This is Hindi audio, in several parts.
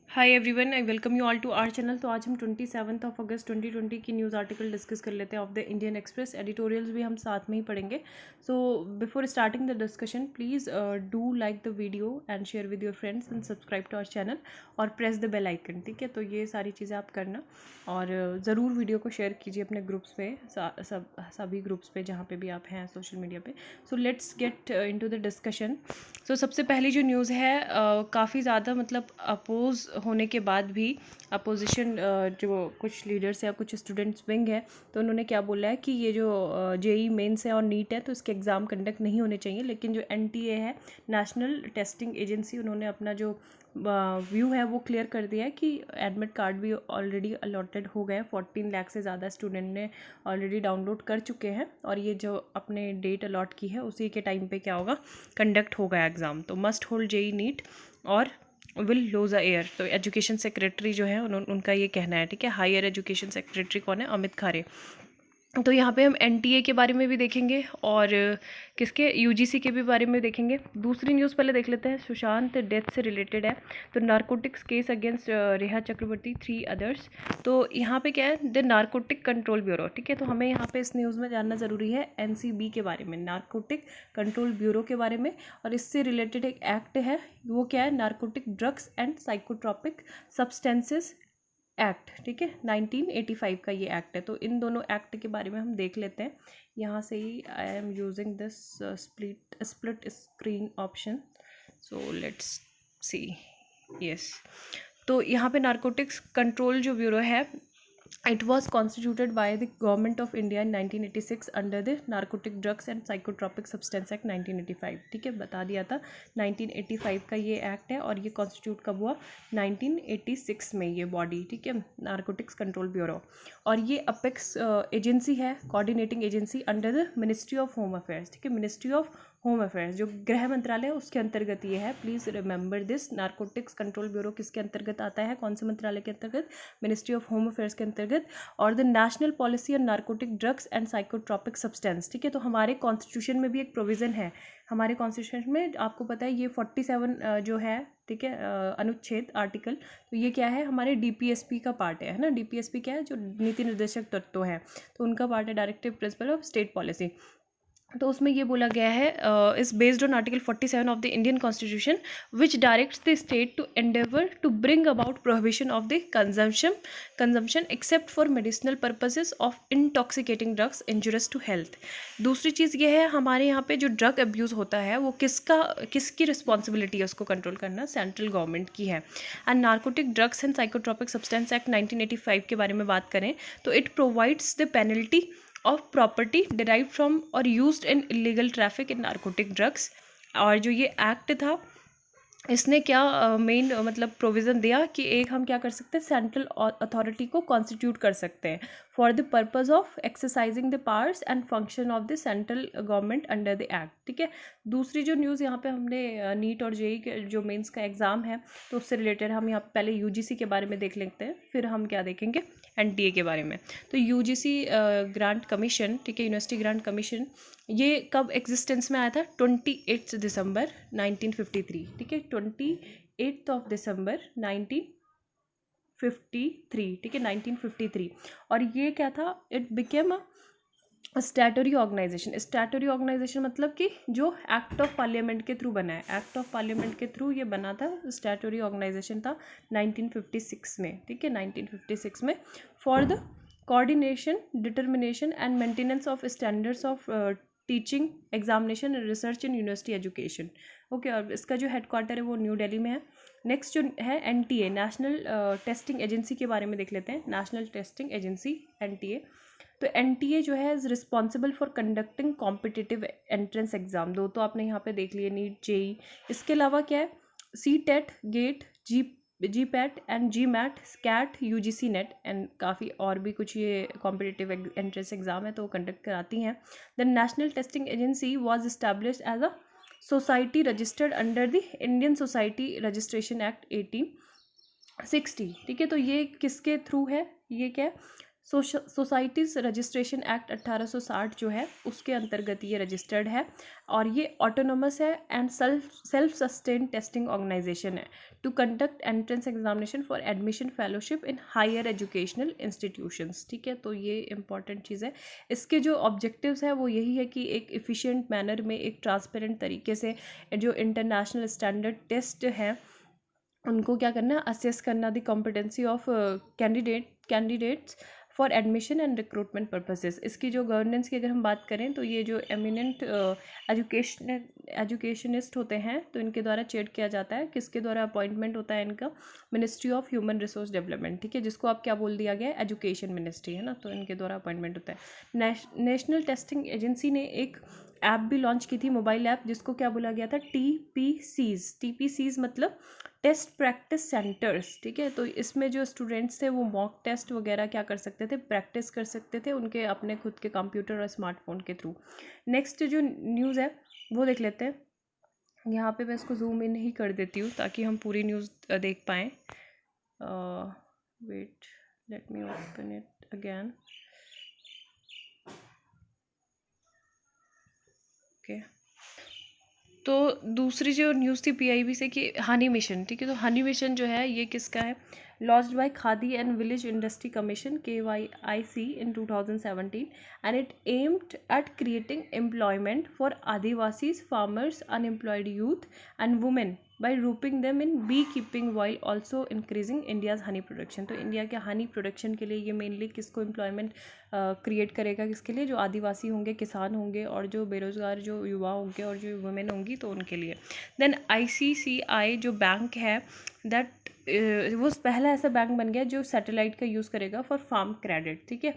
Hi everyone, I welcome you all to our channel. तो आज हम 27 अगस्त 2020 की न्यूज़ आर्टिकल डिस्कस कर लेते हैं of the Indian Express. Editorials भी हम साथ में ही पढ़ेंगे। So before starting the discussion please do like the video and share with your friends and subscribe to our channel और प्रेस द बेल आइकन। ठीक है, तो ये सारी चीज़ें आप करना और ज़रूर वीडियो को शेयर कीजिए अपने ग्रुप्स पे, सभी ग्रुप्स पे जहाँ पे भी आप हैं सोशल मीडिया पे। So let's get into the discussion. So सबसे पहली जो न्यूज़ है, काफ़ी ज़्यादा मतलब अपोज होने के बाद भी अपोजिशन जो कुछ लीडर्स या कुछ स्टूडेंट्स विंग है, तो उन्होंने क्या बोला है कि ये जो जेई मेंस है और नीट है तो इसके एग्ज़ाम कंडक्ट नहीं होने चाहिए। लेकिन जो एनटीए है, नेशनल टेस्टिंग एजेंसी, उन्होंने अपना जो व्यू है वो क्लियर कर दिया है कि एडमिट कार्ड भी ऑलरेडी अलॉटेड हो गए हैं। 14 लाख से ज़्यादा स्टूडेंट ने ऑलरेडी डाउनलोड कर चुके हैं और ये जो अपने डेट अलॉट की है उसी के टाइम पे क्या होगा, कंडक्ट होगा एग्ज़ाम। तो मस्ट होल्ड जेई नीट और विल लूज अ एयर। तो एजुकेशन सेक्रेटरी जो है उनका ये कहना है। ठीक है, हायर एजुकेशन सेक्रेटरी कौन है? अमित खरे। तो यहाँ पे हम एनटीए के बारे में भी देखेंगे और किसके यूजीसी के भी बारे में देखेंगे। दूसरी न्यूज़ पहले देख लेते हैं, सुशांत डेथ से रिलेटेड है। तो नारकोटिक्स केस अगेंस्ट रेहा चक्रवर्ती 3 अदर्स। तो यहाँ पे क्या है, द नारकोटिक कंट्रोल ब्यूरो। ठीक है, तो हमें यहाँ पे इस न्यूज़ में जानना ज़रूरी है एनसीबी के बारे में, नारकोटिक कंट्रोल ब्यूरो के बारे में। और इससे रिलेटेड एक एक्ट है, वो क्या है, narcotic drugs and psychotropic substances act. ठीक है, 1985 का ये एक्ट है। तो इन दोनों एक्ट के बारे में हम देख लेते हैं। यहाँ से ही I am using this split screen option. So let's see. Yes, तो यहाँ पे नारकोटिक्स कंट्रोल जो ब्यूरो है, it was constituted by the government of India in 1986 under the Narcotic Drugs and Psychotropic Substance Act 1985। ठीक है, बता दिया था 1985 का ये एक्ट है और ये कॉन्स्टिट्यूट कब हुआ, 1986 में ये बॉडी। ठीक है, नारकोटिक्स कंट्रोल ब्यूरो। और ये अपेक्स एजेंसी है, coordinating agency under the ministry of home affairs. ठीक है, मिनिस्ट्री ऑफ होम अफेयर्स जो गृह मंत्रालय है उसके अंतर्गत ये है। Please remember this. Narcotics control bureau किसके अंतर्गत आता है, कौन से मंत्रालय के अंतर्गत? मिनिस्ट्री ऑफ होम अफेयर्स के अंतर्गत। और the national policy on narcotic drugs and psychotropic substance. ठीक है, तो हमारे कॉन्स्टिट्यूशन में भी एक प्रोविज़न है। हमारे कॉन्स्टिट्यूशन में आपको पता है ये 47 जो है, ठीक है, अनुच्छेद आर्टिकल, तो ये क्या है, हमारे डीपीएसपी का पार्ट है ना। डीपीएसपी क्या है, जो नीति निर्देशक तत्व है, तो उनका पार्ट है, directive principle of state policy. तो उसमें ये बोला गया है, is based on article 47 of the Indian constitution which directs the state to endeavour to bring about prohibition of the consumption except for medicinal purposes of intoxicating drugs injurious to health. दूसरी चीज़ ये है, हमारे यहाँ पे जो ड्रग अब्यूज़ होता है वो किसकी रिस्पॉन्सिबिलिटी है उसको कंट्रोल करना, सेंट्रल गवर्नमेंट की है। And narcotic drugs and psychotropic substance act 1985 के बारे में बात करें तो it provides the penalty of property derived from or used in illegal traffic in narcotic drugs। और जो ये एक्ट था, इसने क्या मेन मतलब प्रोविज़न दिया कि एक हम क्या कर सकते हैं, सेंट्रल अथॉरिटी को कॉन्स्टिट्यूट कर सकते हैं for the purpose of exercising the powers and function of the central government under the act. ठीक है, दूसरी जो न्यूज़ यहाँ पे हमने नीट और जेई के जो मेंस का एग्ज़ाम है तो उससे रिलेटेड हम यहाँ पहले यूजीसी के बारे में देख लेते हैं, फिर हम क्या देखेंगे, एनटीए के बारे में। तो यूजीसी ग्रांट कमीशन, ठीक है, यूनिवर्सिटी ग्रांट कमीशन, ये कब एग्जिस्टेंस में आया था, 28 दिसंबर 1953। ठीक है, 28 दिसंबर 1953। ठीक है, 1953। और ये क्या था, it became a statutory organisation. Statutory organisation मतलब कि जो एक्ट ऑफ पार्लियामेंट के थ्रू बना है, एक्ट ऑफ पार्लियामेंट के थ्रू ये बना था, स्टैटूटरी ऑर्गेनाइजेशन था 1956 में। ठीक है, 1956 में, for the coordination, determination and maintenance of standards of teaching, examination and research in university education. Okay, और इसका जो हेडक्वार्टर है वो न्यू दिल्ली में है। नेक्स्ट जो है एनटीए, नेशनल टेस्टिंग एजेंसी के बारे में देख लेते हैं। National testing agency, NTA. तो एनटीए जो है is responsible for conducting competitive entrance exam. दो तो आपने यहाँ पे देख लिए, नीट, जेई। इसके अलावा क्या है, CTET, GATE, GPAT and GMAT, SCAT, UGC NET and काफ़ी और भी कुछ ये कॉम्पिटिटिव एंट्रेंस एग्जाम है तो वो कंडक्ट कराती हैं। The national testing agency was established as a society registered under the Indian society registration act 1860। ठीक है, तो ये किसके थ्रू है, ये क्या है, सोसाइटीज़ रजिस्ट्रेशन एक्ट 1860 जो है उसके अंतर्गत ये रजिस्टर्ड है और ये ऑटोनोमस है and self sustain testing organisation है to conduct entrance examination for admission fellowship in higher educational institutions. ठीक है, तो ये इंपॉर्टेंट चीज़ है। इसके जो ऑब्जेक्टिव्स है वो यही है कि एक इफ़िशिएंट मैनर में, एक ट्रांसपेरेंट तरीके से जो इंटरनेशनल स्टैंडर्ड टेस्ट है उनको क्या करना है, असेस करना the competency of candidates for admission and recruitment purposes. इसकी जो गवर्नेंस की अगर हम बात करें तो ये जो एमिनेंट एजुकेशनिस्ट होते हैं तो इनके द्वारा चेयर किया जाता है। किसके द्वारा अपॉइंटमेंट होता है इनका? Ministry of human resource development. ठीक है, जिसको आप क्या बोल दिया गया है, एजुकेशन मिनिस्ट्री है ना, तो इनके द्वारा अपॉइंटमेंट होता है। नेशनल टेस्टिंग एजेंसी ने एक ऐप भी लॉन्च की थी, मोबाइल ऐप, जिसको क्या बोला गया था? TPCs मतलब टेस्ट प्रैक्टिस सेंटर्स। ठीक है, तो इसमें जो स्टूडेंट्स थे वो मॉक टेस्ट वगैरह क्या कर सकते थे, प्रैक्टिस कर सकते थे उनके अपने खुद के कंप्यूटर और स्मार्टफोन के थ्रू। नेक्स्ट जो न्यूज़ है वो देख लेते हैं। यहाँ पे मैं इसको जूम इन ही कर देती हूँ ताकि हम पूरी न्यूज़ देख पाएँ। Wait, let me open it again. Okay, तो दूसरी जो न्यूज़ थी PIB से कि हनी मिशन। ठीक है, तो हनी मिशन जो है ये किसका है? Launched by Khadi and village industry commission KYIC in 2017 and it aimed at creating employment for Adivasis, farmers, unemployed youth and women by grouping them in bee keeping while also increasing India's honey production. तो इंडिया के हनी प्रोडक्शन के लिए ये मेनली किसको एम्प्लॉयमेंट क्रिएट करेगा? किसके लिए? जो आदिवासी होंगे, किसान होंगे और जो बेरोज़गार जो युवा होंगे और जो वुमेन होंगी, तो उनके लिए। देन ICCI जो बैंक है दैट वो पहला ऐसा बैंक बन गया जो सैटेलाइट का यूज़ करेगा फॉर फार्म क्रेडिट। ठीक है,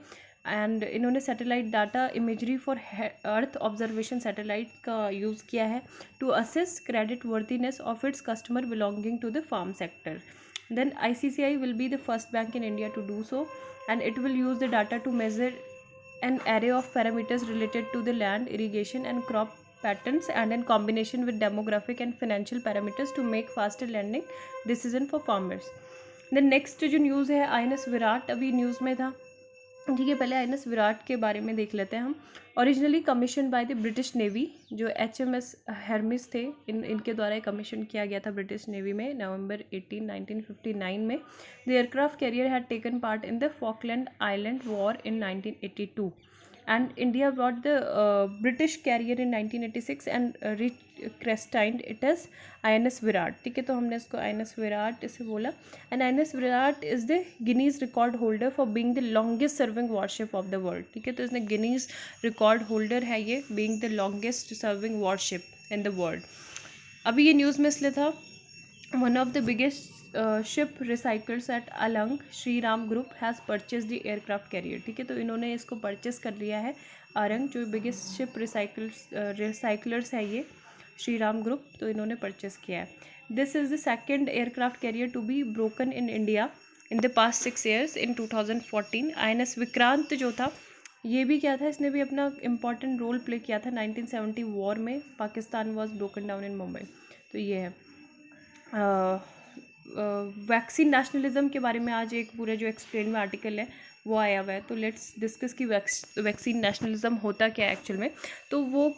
एंड इन्होंने satellite data imagery for earth observation satellite का यूज़ किया है to assess credit worthiness of its customer belonging to the farm sector. Then ICCI will be the first bank in India to do so, and it will use the data to measure an array of parameters related to the land, irrigation and crop patterns, and in combination with demographic and financial parameters to make faster lending decision for farmers. The next जो न्यूज़ है, INS विराट अभी न्यूज़ में था। ठीक है, पहले INS विराट के बारे में देख लेते हैं हम। Originally commission by the British navy, जो HMS हर्मिस थे, इनके द्वारा कमीशन किया गया था ब्रिटिश नेवी में नवंबर 18, 1959 में। The aircraft carrier had taken part in the Falkland island war in 1982 and India brought the British carrier in 1986 and rechristened it as INS Virat. ठीक है, तो हमने इसको INS विराट इसे बोला। And INS Virat is the Guinness record holder for being the longest serving worship of the world. ठीक है, तो इसने गिनीज रिकॉर्ड होल्डर है ये, being the longest serving worship in the world. अभी ये न्यूज़ में इसलिए था, one of the biggest ship recyclers at Alang, Shri Ram group has purchase the aircraft carrier. ठीक है, तो इन्होंने इसको परचेस कर लिया है। अरंग जो बिगेस्ट शिप रिसाइकलर्स है ये श्री राम ग्रुप, तो इन्होंने परचेस किया है। This is the second aircraft carrier to be broken in India in the past 6 years। In 2014 INS Vikrant जो था ये भी क्या था, इसने भी अपना इम्पॉर्टेंट रोल प्ले किया था 1970 वॉर में। Pakistan was broken down in Mumbai. तो ये है वैक्सीन नेशनलिज्म के बारे में आज एक पूरा जो एक्सप्लेन में आर्टिकल है वो आया हुआ है। तो लेट्स डिस्कस कि वैक्सीन नेशनलिज्म होता क्या है एक्चुअल में। तो वो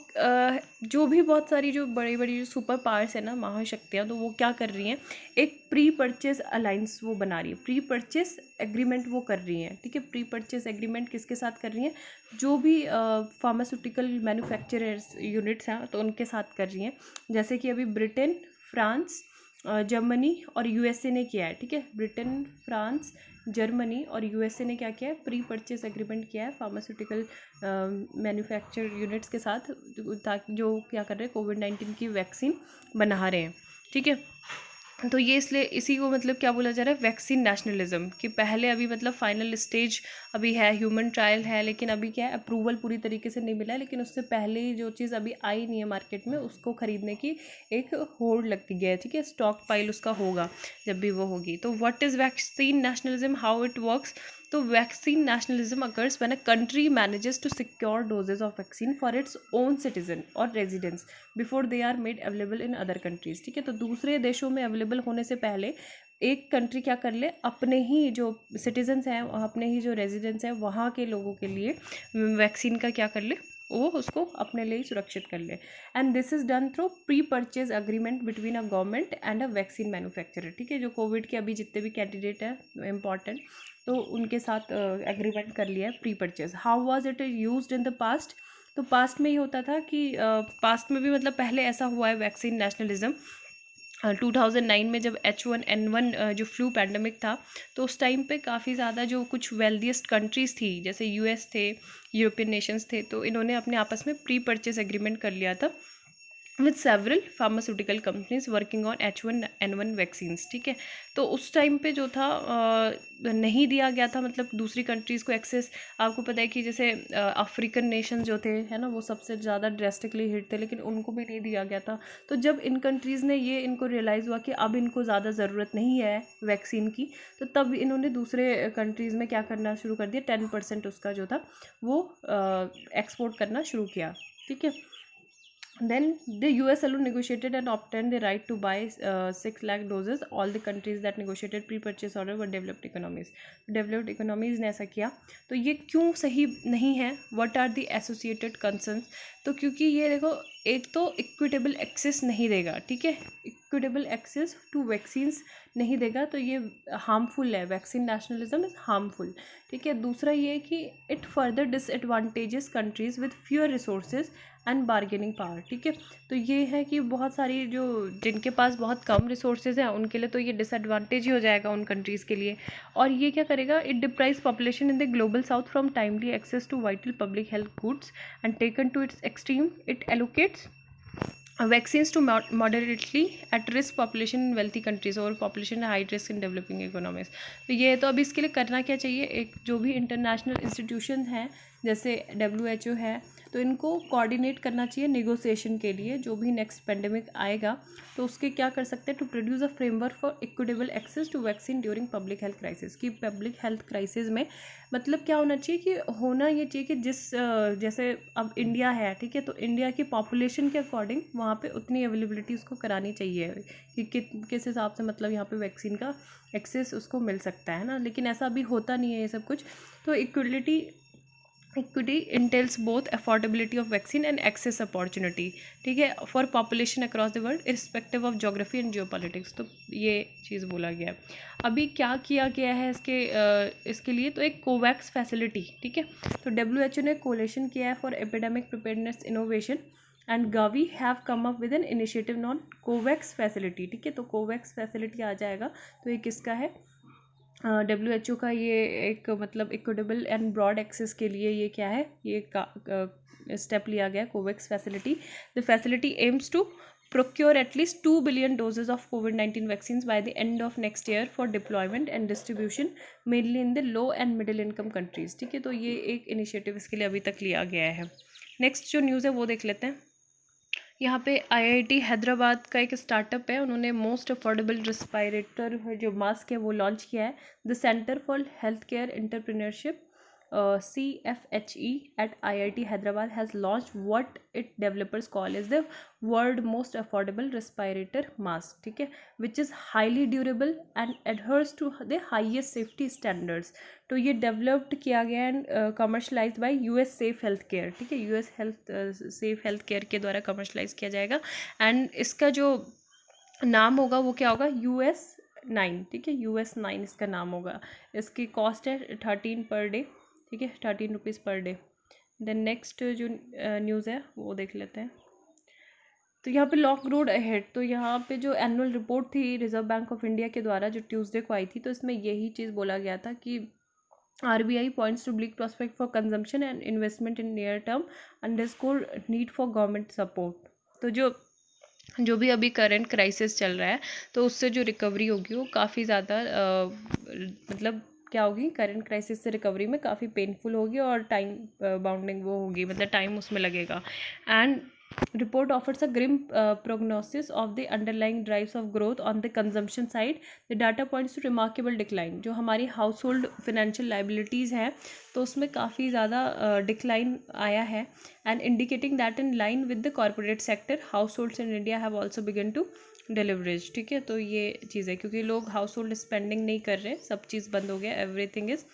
जो भी बहुत सारी जो बड़ी बड़ी जो सुपर पावर्स है ना, महाशक्तियाँ, तो वो क्या कर रही हैं, एक प्री परचेज अलाइंस वो बना रही है, प्री परचेज एग्रीमेंट वो कर रही हैं। ठीक है, प्री परचेज एग्रीमेंट किसके साथ कर रही हैं? जो भी फार्मास्यूटिकल मैन्युफैक्चरर्स यूनिट्स हैं तो उनके साथ कर रही हैं। जैसे कि अभी ब्रिटेन, फ्रांस, जर्मनी और USA ने किया है। ठीक है, ब्रिटेन, फ्रांस, जर्मनी और USA ने क्या किया है, प्री परचेस एग्रीमेंट किया है फार्मास्यूटिकल मैन्युफैक्चर यूनिट्स के साथ, ताकि जो क्या कर रहे हैं, कोविड-19 की वैक्सीन बना रहे हैं। ठीक है, तो ये इसलिए इसी को मतलब क्या बोला जा रहा है, वैक्सीन नेशनलिज्म, कि पहले अभी मतलब फाइनल स्टेज अभी है, ह्यूमन ट्रायल है, लेकिन अभी क्या है, अप्रूवल पूरी तरीके से नहीं मिला है, लेकिन उससे पहले जो चीज़ अभी आई नहीं है मार्केट में उसको ख़रीदने की एक होड़ लगती है। ठीक है, स्टॉक पाइल उसका होगा जब भी वो होगी। तो what is vaccine nationalism, how it works? तो vaccine nationalism occurs when a country manages to secure doses of vaccine for its own citizen और residents before they are made available in other countries. ठीक है, तो दूसरे देशों में अवेलेबल होने से पहले एक कंट्री क्या कर ले, अपने ही जो सिटीजन्स हैं, अपने ही जो रेजिडेंट्स हैं वहाँ के लोगों के लिए वैक्सीन का क्या कर ले, वो उसको अपने लिए ही सुरक्षित कर ले। And this is done through pre purchase agreement between a government and a vaccine manufacturer. ठीक है, जो कोविड के अभी जितने भी कैंडिडेट हैं इम्पॉर्टेंट, तो उनके साथ एग्रीमेंट कर लिया है pre purchase. How was it used in the past? तो पास्ट में ये होता था कि पास्ट में भी मतलब पहले ऐसा हुआ है वैक्सीन नेशनलिज्म। 2009 में जब H1N1 जो फ्लू पैंडमिक था, तो उस टाइम पे काफ़ी ज़्यादा जो कुछ वेल्दिएस्ट कंट्रीज़ थी, जैसे US थे, यूरोपियन नेशंस थे, तो इन्होंने अपने आपस में प्री परचेज एग्रीमेंट कर लिया था with several pharmaceutical companies working on H1N1 vaccines. ठीक है, तो उस टाइम पे जो था नहीं दिया गया था मतलब दूसरी कंट्रीज़ को एक्सेस। आपको पता है कि जैसे अफ्रीकन नेशन जो थे, है ना, वो सबसे ज़्यादा ड्रेस्टिकली हिट थे, लेकिन उनको भी नहीं दिया गया था। तो जब इन कंट्रीज़ ने ये इनको रियलाइज़ हुआ कि अब इनको ज़्यादा ज़रूरत नहीं है वैक्सीन की, तो तब इन्होंने दूसरे कंट्रीज़ में क्या करना शुरू कर दिया, 10% उसका जो था वो एक्सपोर्ट करना शुरू किया। ठीक है, then the US alone negotiated and obtained the right to buy 6 lakh doses. All the countries that negotiated pre-purchase order were developed economies. Developed economies ने ऐसा किया। तो ये क्यों सही नहीं है? What are the associated concerns? तो क्योंकि ये देखो, एक तो इक्विटेबल एक्सेस नहीं देगा, ठीक है, इक्विटेबल एक्सेस टू वैक्सीन्स नहीं देगा, तो ये हार्मफुल है, वैक्सीन नेशनलिज्म इज़ हार्मफुल। ठीक है, दूसरा ये कि it further disadvantages countries with fewer resources and bargaining power. ठीक है, तो ये है कि बहुत सारी जो जिनके पास बहुत कम रिसोर्सेज हैं उनके लिए तो ये डिसएडवांटेज ही हो जाएगा उन कंट्रीज़ के लिए। और ये क्या करेगा, it deprives population in the global south from timely access to vital public health goods and taken to its extreme it allocates vaccines to moderately at risk population in wealthy countries और population high risk in developing economies। तो ये तो अभी इसके लिए करना क्या चाहिए, एक जो भी इंटरनेशनल इंस्टीट्यूशन हैं जैसे WHO है, तो इनको कोऑर्डिनेट करना चाहिए नेगोशिएशन के लिए। जो भी नेक्स्ट पेंडेमिक आएगा तो उसके क्या कर सकते हैं, to produce a framework for equitable access to vaccine during public health crisis. की पब्लिक हेल्थ क्राइसिस में मतलब क्या होना चाहिए कि होना ये चाहिए कि जिस जैसे अब इंडिया है, ठीक है, तो इंडिया की पॉपुलेशन के अकॉर्डिंग वहाँ पे उतनी अवेलेबिलिटी उसको करानी चाहिए कि किस हिसाब से मतलब यहाँ पे वैक्सीन का एक्सेस उसको मिल सकता है ना। लेकिन ऐसा अभी होता नहीं है ये सब कुछ। तो equity entails both affordability of vaccine and access opportunity, ठीक है, for population across the world irrespective of geography and geopolitics. तो ये चीज़ बोला गया है। अभी क्या किया गया है इसके लिए, तो एक कोवैक्स फैसिलिटी, ठीक है, तो WHO ने कोलेशन किया है for epidemic preparedness innovation and Gavi have come up with an initiative non Covax facility. ठीक है, तो कोवैक्स फैसिलिटी आ जाएगा, तो ये किसका है, WHO का। ये एक मतलब इक्विटेबल एंड ब्रॉड एक्सेस के लिए ये क्या है, ये स्टेप लिया गया COVAX facility. The facility aims to procure at least 2 billion doses of COVID-19 vaccines by the end of next year for deployment and distribution mainly in the low and middle income countries। ठीक है, तो ये एक इनिशिएटिव इसके लिए अभी तक लिया गया है। नेक्स्ट जो न्यूज़ है वो देख लेते हैं। यहाँ पे IIT हैदराबाद का एक स्टार्टअप है, उन्होंने मोस्ट अफोर्डेबल रिस्पायरेटर जो मास्क है वो लॉन्च किया है। The centre for health care entrepreneurship CFHE at IIT Hyderabad has launched what it developers call is the world most affordable respirator mask, ठीक है, which is highly durable and adheres to the highest safety standards। तो ये डेवलप्ड किया गया and commercialised by US safe health care. ठीक है, US सेफ हेल्थ केयर के द्वारा कमर्शलाइज किया जाएगा एंड इसका जो नाम होगा वो क्या होगा, US9। ठीक है, US9 इसका नाम होगा। इसकी कॉस्ट है 13 पर डे, ठीक है, 13 rupees per day. Then next जो न्यूज़ है वो देख लेते हैं। तो यहाँ पे लॉक रोड अहेड, तो यहाँ पे जो एनुअल रिपोर्ट थी रिजर्व बैंक ऑफ इंडिया के द्वारा जो ट्यूसडे को आई थी, तो इसमें यही चीज़ बोला गया था कि RBI points to bleak prospect for consumption and investment in near term underscore need for government support. तो जो भी अभी करंट क्राइसिस चल रहा है तो उससे जो रिकवरी होगी वो काफ़ी ज़्यादा मतलब क्या होगी, करंट क्राइसिस से रिकवरी में काफ़ी पेनफुल होगी और टाइम बाउंडिंग वो होगी, मतलब टाइम उसमें लगेगा। And report offers a grim prognosis of the underlying drives of growth on the consumption side. The data points to remarkable decline। जो हमारी हाउस होल्ड फिनेंशियल लाइबिलिटीज़ हैं तो उसमें काफ़ी ज़्यादा डिक्लाइन आया है and indicating that in line with the corporate sector households in India have also begun to deliveries, ठीक है। तो ये चीज़ है क्योंकि लोग हाउस होल्ड स्पेंडिंग नहीं कर रहे, सब चीज़ बंद हो गया, एवरीथिंग इज़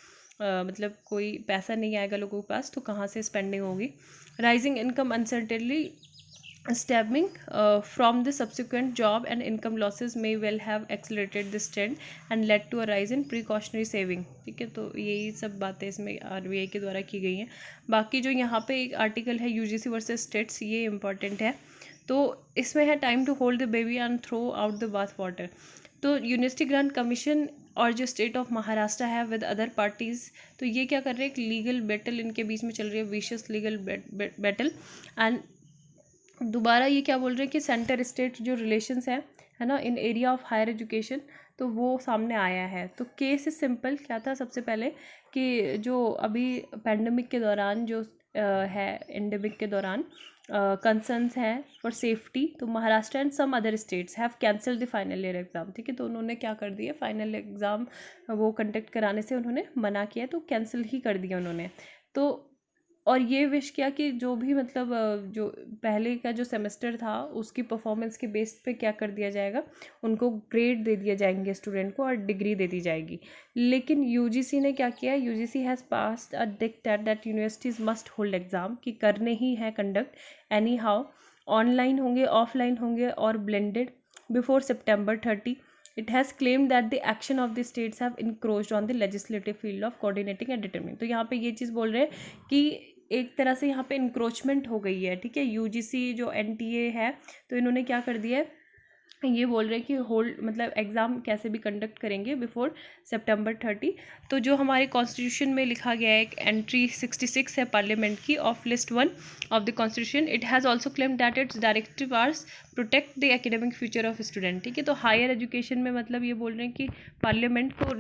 मतलब कोई पैसा नहीं आएगा लोगों के पास तो कहाँ से स्पेंडिंग होगी। Rising income uncertainly stemming from the subsequent job and income losses may well have accelerated this trend and led to a rise in precautionary saving, ठीक है। तो यही सब बातें इसमें आरबीआई के द्वारा की गई हैं। बाकी जो यहाँ पे एक आर्टिकल है यूजीसी वर्सेस स्टेट्स, ये इंपॉर्टेंट है। तो इसमें है time to hold the baby and throw out the bathwater. तो यूनिवर्सिटी ग्रांट कमीशन और जो स्टेट ऑफ महाराष्ट्र है विद अदर पार्टीज़, तो ये क्या कर रहे हैं, एक लीगल बैटल इनके बीच में चल रही है, विशियस लीगल बैटल। एंड दोबारा ये क्या बोल रहे हैं कि सेंटर स्टेट जो रिलेशंस है ना इन एरिया ऑफ हायर एजुकेशन, तो वो सामने आया है। तो केस इज सिंपल, क्या था सबसे पहले कि जो अभी पैंडमिक के दौरान जो है एंडेमिक के दौरान कंसर्न्स हैं फॉर सेफ्टी, तो Maharashtra and some other states have cancel the final year exam, ठीक है। तो उन्होंने क्या कर दिया, फाइनल एग्ज़ाम वो कंडक्ट कराने से उन्होंने मना किया, तो कैंसिल ही कर दिया उन्होंने। तो और ये विश किया कि जो भी मतलब जो पहले का जो सेमेस्टर था उसकी परफॉर्मेंस के बेस पे क्या कर दिया जाएगा, उनको ग्रेड दे दिया जाएंगे स्टूडेंट को और डिग्री दे दी जाएगी। लेकिन यूजीसी ने क्या किया, UGC has passed a dictate that universities must hold exam, कि करने ही है कंडक्ट एनी हाउ, ऑनलाइन होंगे ऑफलाइन होंगे और blended before September 30। It has claimed that the action of the states have encroached on the legislative field of coordinating and determining। तो यहाँ पे ये चीज़ बोल रहे हैं कि एक तरह से यहाँ पे इंक्रोचमेंट हो गई है, ठीक है। यूजीसी जो एनटीए है, तो इन्होंने क्या कर दिया है, ये बोल रहे हैं कि होल्ड मतलब एग्ज़ाम कैसे भी कंडक्ट करेंगे बिफोर September 30। तो जो हमारे कॉन्स्टिट्यूशन में लिखा गया है, एक एंट्री 66 है पार्लियामेंट की of list 1 of the constitution, it has also claim that its directive are protect the academic future of student, ठीक है। तो हायर एजुकेशन में मतलब ये बोल रहे हैं कि पार्लियामेंट को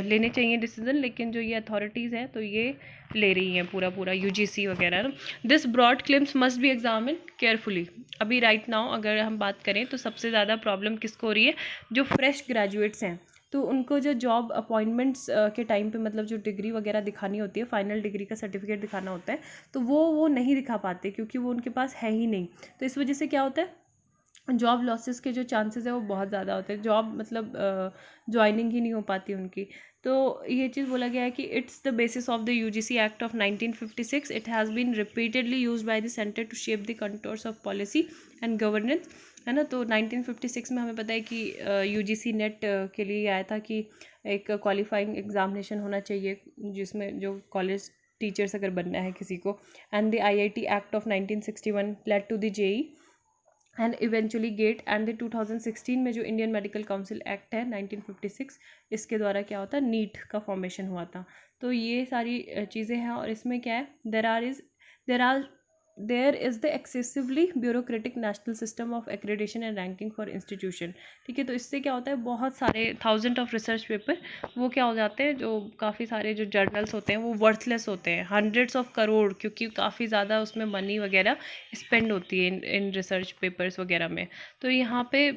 लेने चाहिए डिसीजन, लेकिन जो ये अथॉरिटीज़ हैं तो ये ले रही हैं पूरा पूरा यूजीसी वगैरह ना। This broad claims must be examine carefully. अभी राइट नाउ अगर हम बात करें तो सबसे ज़्यादा प्रॉब्लम किसको हो रही है, जो फ्रेश ग्रेजुएट्स हैं, तो उनको जो जॉब अपॉइंटमेंट्स के टाइम पे मतलब जो डिग्री वगैरह दिखानी होती है, फाइनल डिग्री का सर्टिफिकेट दिखाना होता है, तो वो नहीं दिखा पाते क्योंकि वो उनके पास है ही नहीं। तो इस वजह से क्या होता है, जॉब लॉसेस के जो चांसेस है वो बहुत ज़्यादा होते हैं, जॉब मतलब ज्वाइनिंग ही नहीं हो पाती उनकी। तो ये चीज़ बोला गया है कि it's the basis of the UGC act of 1956, it has been repeatedly used by the centre to shape the contours of policy and governance, है ना। तो 1956 में हमें पता है कि यूजीसी नेट के लिए आया था कि एक क्वालिफाइंग एग्जामिनेशन होना चाहिए जिसमें जो कॉलेज टीचर्स अगर बनना है किसी को, and the IIT act of 1961 led to the JEE and eventually GATE, and the 2016 में जो इंडियन मेडिकल काउंसिल एक्ट है 1956, इसके द्वारा क्या होता है, नीट का फॉर्मेशन हुआ था। तो ये सारी चीज़ें हैं। और इसमें क्या है, there is the excessively bureaucratic national system of accreditation and ranking for institution, ठीक है। तो इससे क्या होता है, बहुत सारे थाउजेंड ऑफ रिसर्च पेपर वो क्या हो जाते हैं, जो काफ़ी सारे जो जर्नल्स होते हैं वो वर्थलेस होते हैं, हंड्रेड्स ऑफ करोड़, क्योंकि काफ़ी ज़्यादा उसमें मनी वगैरह स्पेंड होती है इन रिसर्च पेपर्स वगैरह में। तो यहाँ पे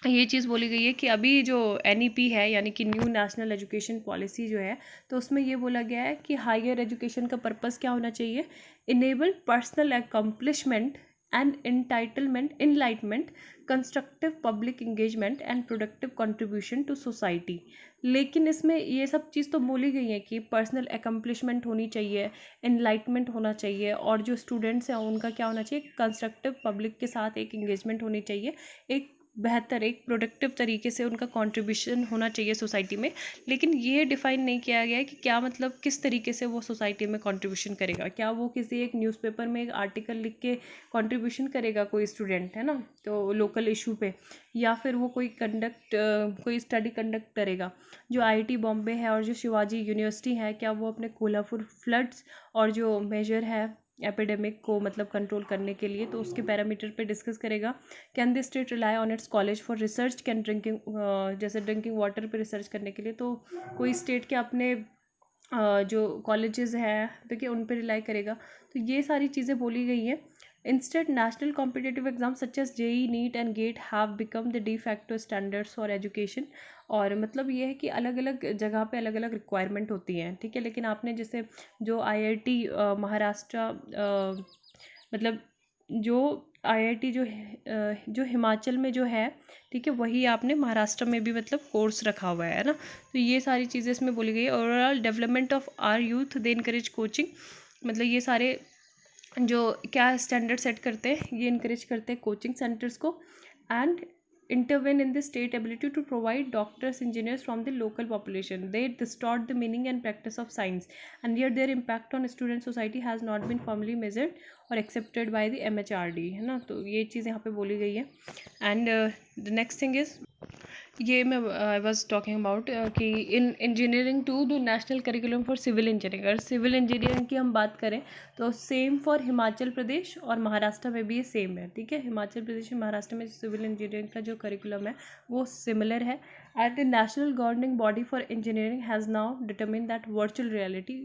ये चीज़ बोली गई है कि अभी जो एनईपी है यानी कि न्यू नेशनल एजुकेशन पॉलिसी जो है, तो उसमें ये बोला गया है कि हायर एजुकेशन का पर्पस क्या होना चाहिए, enable personal accomplishment and enlightenment, constructive public engagement and productive contribution to society. लेकिन इसमें ये सब चीज़ तो बोली गई है कि पर्सनल अकम्पलिशमेंट होनी चाहिए, इनलाइटमेंट होना चाहिए, और जो स्टूडेंट्स हैं उनका क्या होना चाहिए, कंस्ट्रक्टिव पब्लिक के साथ एक इंगेजमेंट होनी चाहिए, एक बेहतर एक प्रोडक्टिव तरीके से उनका कंट्रीब्यूशन होना चाहिए सोसाइटी में। लेकिन ये डिफ़ाइन नहीं किया गया है कि क्या मतलब किस तरीके से वो सोसाइटी में कंट्रीब्यूशन करेगा, क्या वो किसी एक न्यूज़पेपर में एक आर्टिकल लिख के कंट्रीब्यूशन करेगा कोई स्टूडेंट, है ना, तो लोकल इशू पे, या फिर वो कोई स्टडी कंडक्ट करेगा। जो आईआईटी बॉम्बे है और जो शिवाजी यूनिवर्सिटी है, क्या वो अपने कोल्हापुर फ्लड्स और जो मेजर है एपिडेमिक को मतलब कंट्रोल करने के लिए, तो उसके पैरामीटर पे डिस्कस करेगा। Can the state rely on it's college for research, can drinking जैसे ड्रिंकिंग वाटर पे रिसर्च करने के लिए, तो कोई स्टेट के अपने जो कॉलेजेस हैं देखिए उन पे रिलाई करेगा। तो ये सारी चीज़ें बोली गई हैं। Instead national competitive exam such as JEE, NEET and GATE have become the de facto standards for education. और मतलब ये है कि अलग अलग जगह पे अलग अलग रिक्वायरमेंट होती हैं, ठीक है। लेकिन आपने जैसे जो आईआईटी महाराष्ट्र मतलब जो IIT जो हिमाचल में जो है, ठीक है, वही आपने महाराष्ट्र में भी मतलब कोर्स रखा हुआ है ना। तो ये सारी चीज़ें इसमें बोली गई है। Overall development of our youth, they encourage coaching, मतलब ये सारे जो क्या स्टैंडर्ड सेट करते हैं, ये इनकरेज करते हैं कोचिंग सेंटर्स को, and intervene in the state ability to provide doctors, engineers from the local population. They distort the meaning and practice of science, and yet their impact on student society has not been formally measured or accepted by the MHRD, है ना। तो ये चीज़ यहाँ पे बोली गई है। And the next thing is, ये मैं आई वॉज टॉकिंग अबाउट कि in engineering to the national curriculum for civil engineering, अगर सिविल इंजीनियरिंग की हम बात करें तो सेम फॉर हिमाचल प्रदेश और महाराष्ट्र में भी ये सेम है, ठीक है। हिमाचल प्रदेश और महाराष्ट्र में सिविल इंजीनियरिंग का जो करिकुलम है वो सिमिलर है। At the national governing body for engineering has now determine that virtual reality,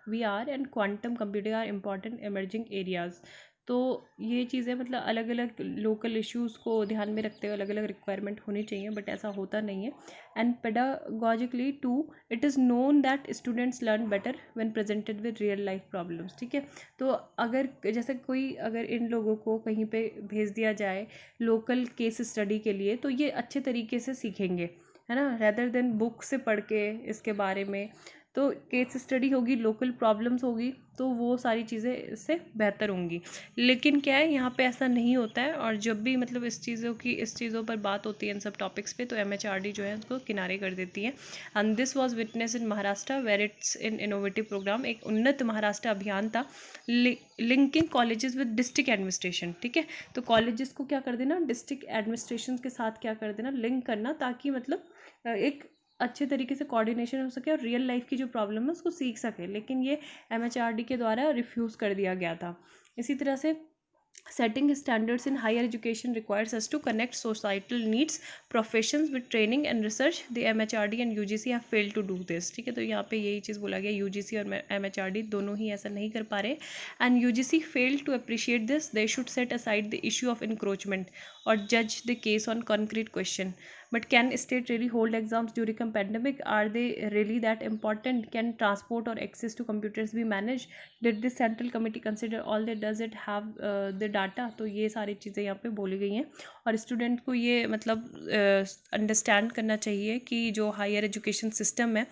VR and quantum computing are important emerging areas. तो ये चीज़ें मतलब अलग अलग लोकल इश्यूज़ को ध्यान में रखते हुए अलग अलग रिक्वायरमेंट होनी चाहिए, बट ऐसा होता नहीं है। And pedagogically too, it is known that students learn better when presented with real life problems, ठीक है। तो अगर जैसे कोई अगर इन लोगों को कहीं पे भेज दिया जाए लोकल केस स्टडी के लिए, तो ये अच्छे तरीके से सीखेंगे, है ना, रेदर देन बुक से पढ़ के इसके बारे में। तो केस स्टडी होगी, लोकल प्रॉब्लम्स होगी, तो वो सारी चीज़ें इससे बेहतर होंगी। लेकिन क्या है, यहाँ पे ऐसा नहीं होता है। और जब भी मतलब इस चीज़ों पर बात होती है इन सब टॉपिक्स पे, तो MHRD जो है उसको किनारे कर देती है। And this was witness in Maharashtra where it's in innovative programme, एक उन्नत महाराष्ट्र अभियान था linking colleges with district administration, ठीक है। तो कॉलेजेस को क्या कर देना, डिस्ट्रिक्ट एडमिनिस्ट्रेशन के साथ क्या कर देना, लिंक करना, ताकि मतलब एक अच्छे तरीके से कोऑर्डिनेशन हो सके और रियल लाइफ की जो प्रॉब्लम है उसको सीख सके। लेकिन ये MHRD के द्वारा रिफ्यूज़ कर दिया गया था। इसी तरह से setting standards in higher education requires us to connect societal needs, professions with training and research. The MHRD and UGC have failed to do this, ठीक है। तो यहाँ पे यही चीज़ बोला गया, UGC और MHRD दोनों ही ऐसा नहीं कर पा रहे। and UGC failed to appreciate this. They should set aside the issue of encroachment or judge the case on concrete question. But can state really hold exams during a pandemic? Are they really that important? Can transport or access to computers be managed? Did this central committee consider all that? Does it have the data? तो ये सारी चीज़ें यहाँ पे बोली गई हैं। और स्टूडेंट को ये मतलब अंडरस्टैंड करना चाहिए कि जो हायर एजुकेशन सिस्टम है,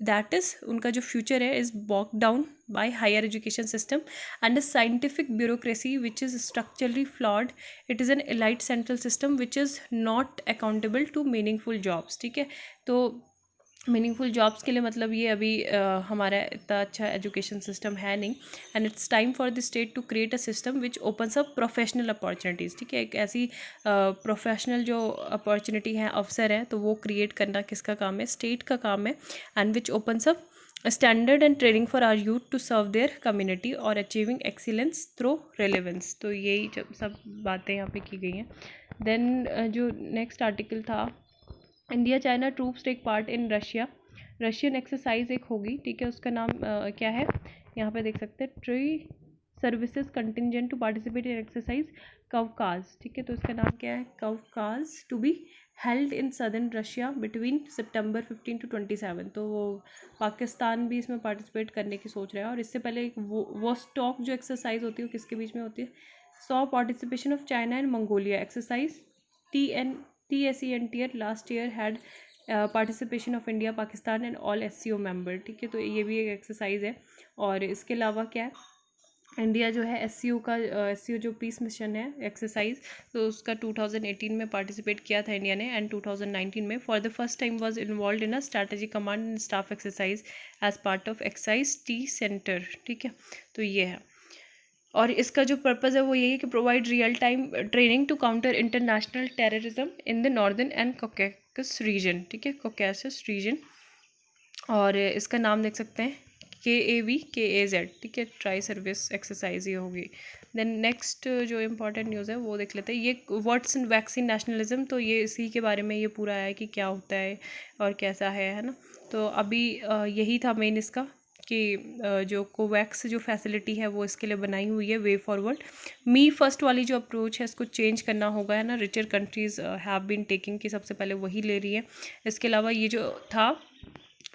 दैट इज़ उनका जो फ्यूचर है is bogged down by higher education system and a scientific bureaucracy which is structurally flawed. It is an elite central system which is not accountable to meaningful jobs, ठीक है। तो मीनिंगफुल जॉब्स के लिए मतलब ये अभी हमारा इतना अच्छा एजुकेशन सिस्टम है नहीं। And it's time for the state to create a system which opens up professional opportunities, ठीक है। एक ऐसी प्रोफेशनल जो अपॉर्चुनिटी है, अवसर है, तो वो क्रिएट करना किसका काम है, स्टेट का काम है। And which opens up standard and training for our youth to serve their community और अचीविंग एक्सीलेंस थ्रू रेलेवेंस। तो यही सब बातें यहाँ पे की गई हैं। देन जो नेक्स्ट आर्टिकल था, India China troops take part in Russian exercise एक होगी, ठीक है। उसका नाम क्या है, यहाँ पे देख सकते हैं, tri services contingent to participate in exercise Kavkaz, ठीक है। तो इसका नाम क्या है, Kavkaz, to be held in southern Russia between September 15 to 27। तो वो पाकिस्तान भी इसमें पार्टिसिपेट करने की सोच रहा है। और इससे पहले एक वो स्टॉक जो एक्सरसाइज होती है वो किसके बीच में होती है, saw participation of China and Mongolia exercise TSENTR last year had participation of India, Pakistan and all SCO member, ठीक है। तो ये भी एक एक्सरसाइज है। और इसके अलावा क्या है, इंडिया जो है SCO जो पीस मिशन है एक्सरसाइज, तो उसका 2018 में पार्टिसिपेट किया था इंडिया ने। एंड 2019 में for the first time was involve in a strategy command and staff exercise as part of exercise T centre, ठीक है। तो ये है। और इसका जो पर्पज़ है वो यही है कि provide real time training to counter international terrorism in the northern and Caucasus region, ठीक है, कॉकेसस रीजन। और इसका नाम देख सकते हैं KAVKAZ, ठीक है, ट्राई सर्विस एक्सरसाइज ये होगी। देन नेक्स्ट जो इम्पॉर्टेंट न्यूज़ है वो देख लेते हैं, ये व्हाट्स इन वैक्सीन नेशनलिज्म। तो ये इसी के बारे में ये पूरा है कि क्या होता है और कैसा है ना। तो अभी यही था मेन इसका कि जो कोवैक्स जो फैसिलिटी है वो इसके लिए बनाई हुई है, वे फॉरवर्ड। मी फर्स्ट वाली जो अप्रोच है इसको चेंज करना होगा, है ना। Richer countries have been taking की सबसे पहले वही ले रही है। इसके अलावा ये जो था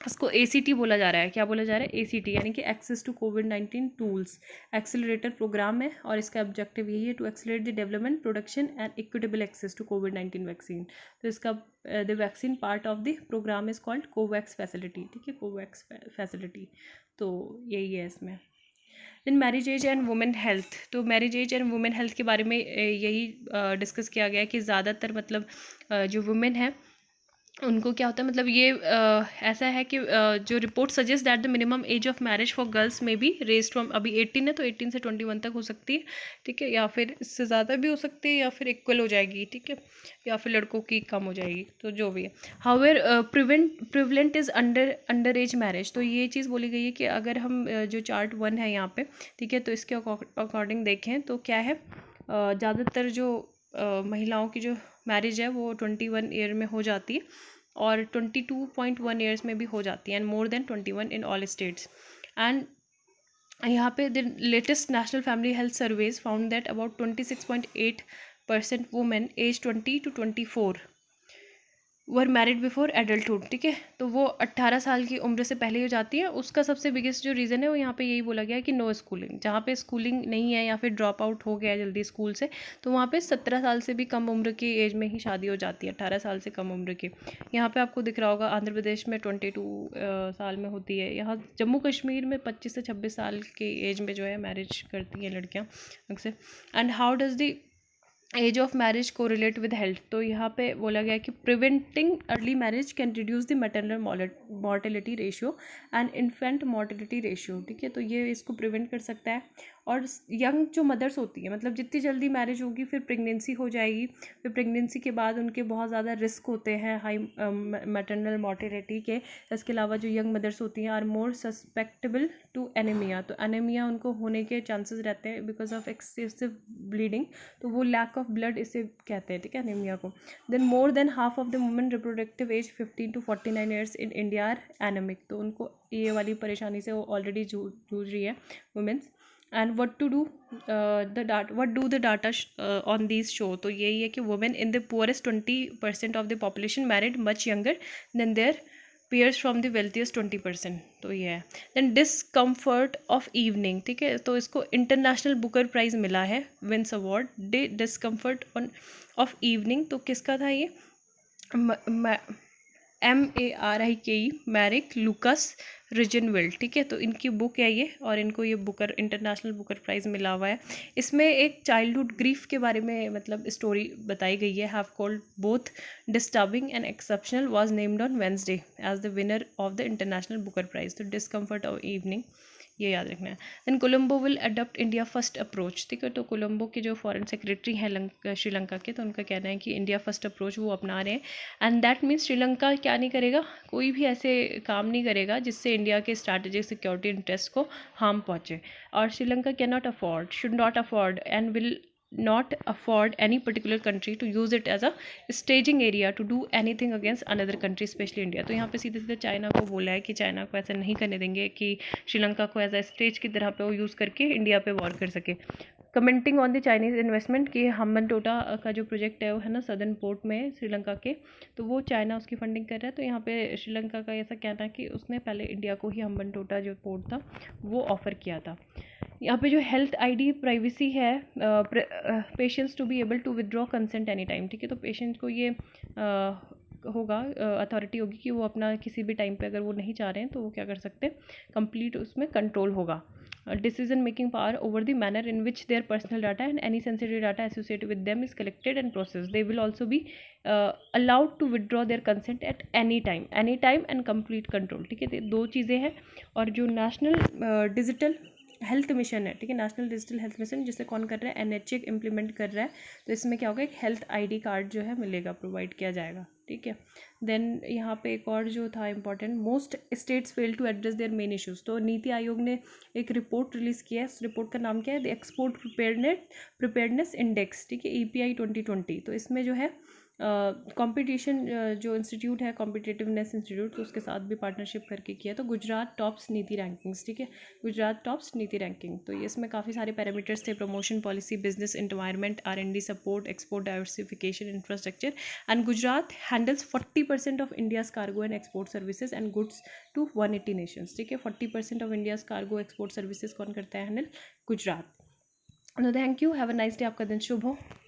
उसको ACT बोला जा रहा है। क्या बोला जा रहा है? ACT, यानी कि एक्सेस टू कोविड-19 टूल्स एक्सेलरेटर प्रोग्राम है, और इसका ऑब्जेक्टिव यही है to accelerate the development, production and equitable access to कोविड-19 वैक्सीन। तो इसका the vaccine part of the programme is called COVAX facility, ठीक है, कोवैक्स फैसिलिटी। तो यही है इसमें। Then marriage age and women health, तो marriage age and women health के बारे में यही डिस्कस किया गया है कि ज़्यादातर मतलब जो वुमेन है उनको क्या होता है, मतलब ये ऐसा है कि जो report suggest that the minimum age of marriage for girls में बी रेज फ्रॉम, अभी 18 है तो 18 से 21 तक हो सकती है, ठीक है, या फिर इससे ज़्यादा भी हो सकती है, या फिर इक्वल हो जाएगी, ठीक है, या फिर लड़कों की कम हो जाएगी, तो जो भी है। However prevalent is under as marriage, तो ये चीज़ बोली गई है कि अगर हम जो चार्ट 1 है यहाँ पे, ठीक है, तो इसके अकॉर्डिंग देखें तो क्या है, ज़्यादातर जो महिलाओं की जो मैरिज है वो 21 ईयर में हो जाती है, और 22.1 ईयर्स में भी हो जाती है, and more than 21 in all states. And यहाँ पे the latest national family health surveys found that about 26.8% women age 20 to 24 were married before adulthood, ठीक है, तो वो 18 साल की उम्र से पहले हो जाती है। उसका सबसे बिगेस्ट जो रीज़न है वो यहाँ पे यही बोला गया है कि नो स्कूलिंग, जहाँ पे स्कूलिंग नहीं है या फिर ड्रॉप आउट हो गया है जल्दी स्कूल से, तो वहाँ पे 17 साल से भी कम उम्र की एज में ही शादी हो जाती है, 18 साल से कम उम्र की। यहाँ पे आपको दिख रहा होगा आंध्र प्रदेश में 22 साल में होती है, यहाँ जम्मू कश्मीर में 25 से 26 साल की एज में जो है मैरिज करती हैं लड़कियाँ अक्सर। And how does the age of marriage को रिलेट विद हेल्थ, तो यहाँ पे बोला गया है कि preventing early marriage can reduce the maternal mortality ratio and infant mortality ratio, ठीक है, तो ये इसको प्रिवेंट कर सकता है। और यंग जो मदर्स होती हैं, मतलब जितनी जल्दी मैरिज होगी फिर प्रेगनेंसी हो जाएगी, फिर प्रेगनेंसी के बाद उनके बहुत ज़्यादा रिस्क होते हैं हाई मैटरनल मॉर्टेलिटी के। इसके अलावा जो यंग मदर्स होती हैं are more susceptible to anaemia, तो एनीमिया उनको होने के चांसेस रहते हैं बिकॉज ऑफ एक्सेसिव ब्लीडिंग, तो वो लैक ऑफ ब्लड इसे कहते हैं, ठीक है, एनीमिया को। Then more than half of the women reproductive age 15 to 49 years in India are anaemic, तो उनको ये वाली परेशानी से वो ऑलरेडी जूझ रही है women's. And what to do what do the data on these show, तो यही है कि women in the poorest 20% of the population married much younger than their peers from the wealthiest 20%, तो ये है। देन डिसकम्फर्ट ऑफ इवनिंग, ठीक है, तो इसको इंटरनेशनल बुकर प्राइज़ मिला है, wins award, discomfort on of evening, तो किसका था ये? MARIKE मैरिक लूकस रिजनवेल्ड, ठीक है, तो इनकी बुक है ये, और इनको ये बुकर इंटरनेशनल बुकर प्राइज़ मिला हुआ है। इसमें एक चाइल्डहुड ग्रीफ के बारे में मतलब स्टोरी बताई गई है, have called both disturbing and exceptional, was named on Wednesday as the winner of the international Booker prize, तो डिस्कम्फर्ट ऑफ इवनिंग ये याद रखना है। Then Colombo will adopt India first approach, ठीक है, तो कोलंबो के जो फॉरेन सेक्रेटरी हैं श्रीलंका के, तो उनका कहना है कि इंडिया फर्स्ट अप्रोच वो अपना रहे हैं, एंड दैट मीन्स श्रीलंका क्या नहीं करेगा, कोई भी ऐसे काम नहीं करेगा जिससे इंडिया के स्ट्रैटेजिक सिक्योरिटी इंटरेस्ट को हार्म पहुँचे। और Sri Lanka can not afford, should not afford and will not afford any particular country to use it as a staging area to do anything against another country, especially India। तो यहाँ पे सीधे सीधे चाइना को बोला है कि चाइना को ऐसा नहीं करने देंगे कि श्रीलंका को एज अ स्टेज की तरह पे वो यूज़ करके इंडिया पे वॉर कर सके। Commenting on the Chinese investment कि हम्बनटोटा का जो प्रोजेक्ट है वो है ना सदर्न पोर्ट में श्रीलंका के, तो वो चाइना उसकी फंडिंग कर रहा है, तो यहाँ पे श्रीलंका का ऐसा कहना है कि उसने पहले इंडिया को ही हम्बनटोटा जो पोर्ट था वो ऑफ़र किया था। यहाँ पे जो हेल्थ आईडी प्राइवेसी है, patients to be able to withdraw consent any time, ठीक है, तो पेशेंट को ये होगा, अथॉरिटी होगी कि वो अपना किसी भी टाइम पे अगर वो नहीं चाह रहे हैं तो वो क्या कर सकते हैं, कंप्लीट उसमें कंट्रोल होगा। decision making power over the manner in which their personal data and any sensitive data associated with them is collected and processed. They will also be allowed to withdraw their consent at any time and complete control, ठीक है, दो चीज़ें हैं। और जो नेशनल डिजिटल हेल्थ मिशन है, ठीक है, नेशनल डिजिटल हेल्थ मिशन जिसे कौन कर रहा है, NHA इम्प्लीमेंट कर रहा है, तो इसमें क्या होगा, एक हेल्थ ID कार्ड जो है मिलेगा, प्रोवाइड किया जाएगा, ठीक है। देन यहाँ पे एक और जो था important, most states fail to address their main issues, तो नीति आयोग ने एक रिपोर्ट रिलीज़ किया है, इस रिपोर्ट का नाम क्या है, द एक्सपोर्ट प्रिपेयर्डनेस इंडेक्स, ठीक है, EPI 2020। तो इसमें जो है कंपटीशन जो इंस्टीट्यूट है कॉम्पिटिटिवनेस इंस्टीट्यूट, तो उसके साथ भी पार्टनरशिप करके किया। तो गुजरात टॉप्स नीति रैंकिंग्स, ठीक है, गुजरात टॉप्स नीति रैंकिंग। तो ये इसमें काफ़ी सारे पैरामीटर्स थे, promotion policy, business environment, R&D support, export diversification, infrastructure. And Gujarat handles 40% of India's cargo and export services and goods to 180 nations, ठीक है। 40% of India's cargo export services कौन करता है हैंडल? गुजरात। तो thank you, have a nice day, आपका दिन शुभ हो।